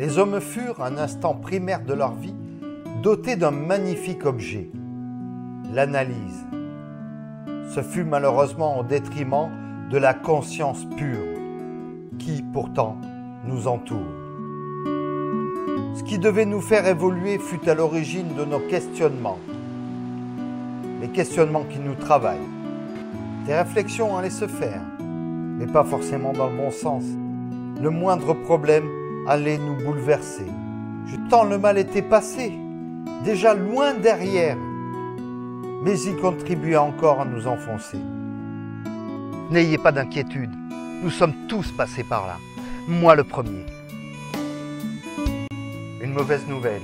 Les hommes furent, à un instant primaire de leur vie, dotés d'un magnifique objet, l'analyse. Ce fut malheureusement au détriment de la conscience pure, qui pourtant nous entoure. Ce qui devait nous faire évoluer fut à l'origine de nos questionnements, les questionnements qui nous travaillent. Des réflexions allaient se faire, mais pas forcément dans le bon sens. Le moindre problème allait nous bouleverser. Tant le mal était passé, déjà loin derrière, mais il contribuait encore à nous enfoncer. N'ayez pas d'inquiétude, nous sommes tous passés par là, moi le premier. Une mauvaise nouvelle,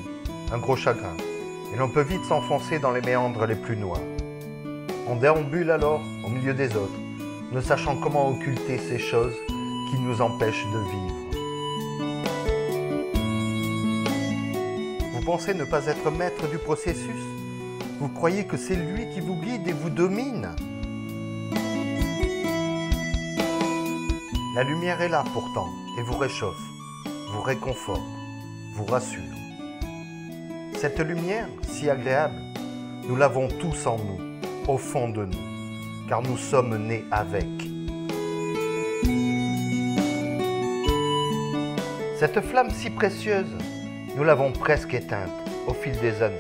un gros chagrin, et l'on peut vite s'enfoncer dans les méandres les plus noirs. On déambule alors au milieu des autres, ne sachant comment occulter ces choses qui nous empêchent de vivre. Vous pensez ne pas être maître du processus? Vous croyez que c'est lui qui vous guide et vous domine? La lumière est là pourtant et vous réchauffe, vous réconforte, vous rassure. Cette lumière, si agréable, nous l'avons tous en nous, au fond de nous, car nous sommes nés avec. Cette flamme si précieuse, nous l'avons presque éteinte au fil des années.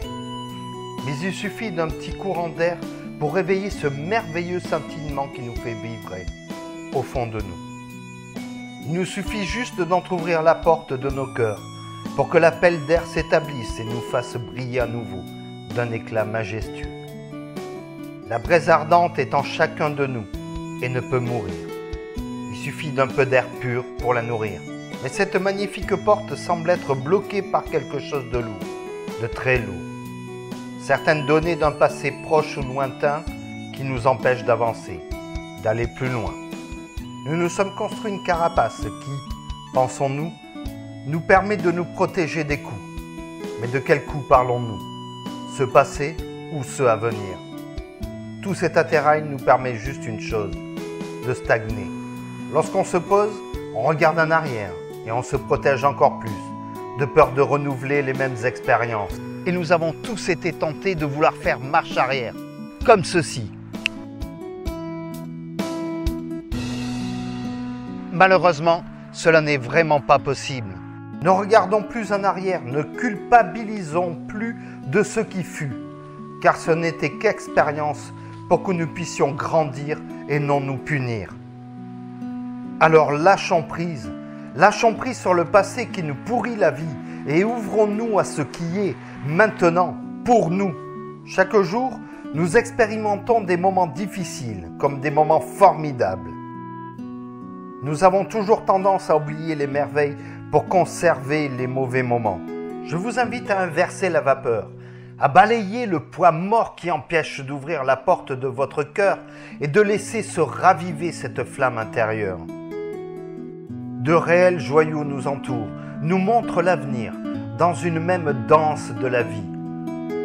Mais il suffit d'un petit courant d'air pour réveiller ce merveilleux scintillement qui nous fait vibrer au fond de nous. Il nous suffit juste d'entrouvrir la porte de nos cœurs pour que l'appel d'air s'établisse et nous fasse briller à nouveau d'un éclat majestueux. La braise ardente est en chacun de nous et ne peut mourir. Il suffit d'un peu d'air pur pour la nourrir. Mais cette magnifique porte semble être bloquée par quelque chose de lourd, de très lourd. Certaines données d'un passé proche ou lointain qui nous empêchent d'avancer, d'aller plus loin. Nous nous sommes construits une carapace qui, pensons-nous, nous permet de nous protéger des coups. Mais de quels coups parlons-nous? Ceux passés ou ceux à venir? Tout cet attirail nous permet juste une chose, de stagner. Lorsqu'on se pose, on regarde en arrière et on se protège encore plus, de peur de renouveler les mêmes expériences. Et nous avons tous été tentés de vouloir faire marche arrière, comme ceci. Malheureusement, cela n'est vraiment pas possible. Ne regardons plus en arrière, ne culpabilisons plus de ce qui fut, car ce n'était qu'expérience pour que nous puissions grandir et non nous punir. Alors lâchons prise sur le passé qui nous pourrit la vie et ouvrons-nous à ce qui est maintenant pour nous. Chaque jour, nous expérimentons des moments difficiles comme des moments formidables. Nous avons toujours tendance à oublier les merveilles pour conserver les mauvais moments. Je vous invite à inverser la vapeur, à balayer le poids mort qui empêche d'ouvrir la porte de votre cœur et de laisser se raviver cette flamme intérieure. De réels joyaux nous entourent, nous montrent l'avenir dans une même danse de la vie.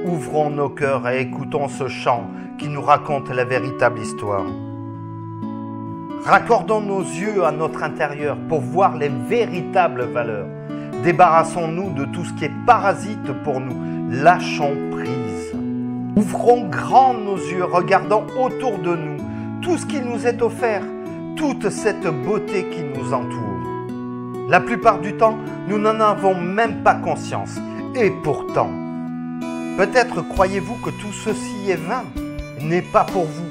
Ouvrons nos cœurs et écoutons ce chant qui nous raconte la véritable histoire. Raccordons nos yeux à notre intérieur pour voir les véritables valeurs. Débarrassons-nous de tout ce qui est parasite pour nous. Lâchons prise. Ouvrons grand nos yeux, regardons autour de nous tout ce qui nous est offert, toute cette beauté qui nous entoure. La plupart du temps, nous n'en avons même pas conscience. Et pourtant, peut-être croyez-vous que tout ceci est vain, n'est pas pour vous.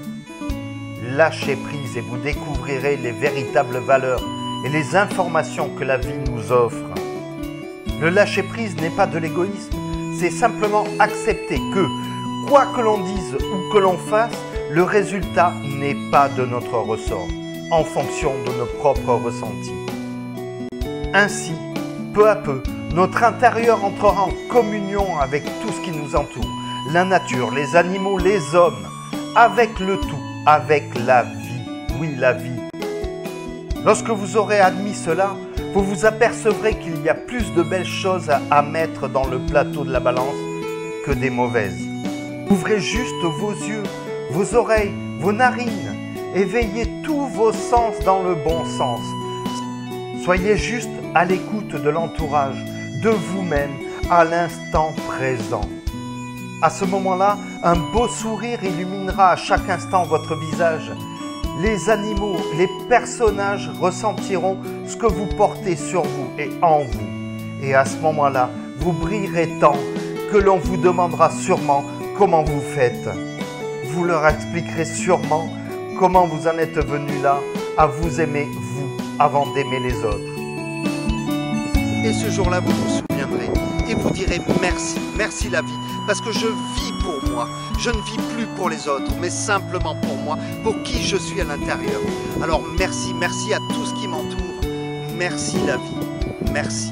Lâchez prise et vous découvrirez les véritables valeurs et les informations que la vie nous offre. Le lâcher-prise n'est pas de l'égoïsme, c'est simplement accepter que, quoi que l'on dise ou que l'on fasse, le résultat n'est pas de notre ressort, en fonction de nos propres ressentis. Ainsi, peu à peu, notre intérieur entrera en communion avec tout ce qui nous entoure, la nature, les animaux, les hommes, avec le tout, avec la vie, oui la vie. Lorsque vous aurez admis cela, vous vous apercevrez qu'il y a plus de belles choses à mettre dans le plateau de la balance que des mauvaises. Ouvrez juste vos yeux, vos oreilles, vos narines, éveillez tous vos sens dans le bon sens. Soyez juste à l'écoute de l'entourage, de vous-même à l'instant présent. À ce moment-là, un beau sourire illuminera à chaque instant votre visage. Les animaux, les personnages ressentiront ce que vous portez sur vous et en vous. Et à ce moment-là, vous brillerez tant que l'on vous demandera sûrement comment vous faites. Vous leur expliquerez sûrement comment vous en êtes venu là à vous aimer vous avant d'aimer les autres. Et ce jour-là, vous vous souviendrez et vous direz merci, merci la vie, parce que je vis pour moi. Je ne vis plus pour les autres, mais simplement pour moi, pour qui je suis à l'intérieur. Alors merci, merci à tout ce qui m'entoure. Merci la vie, merci.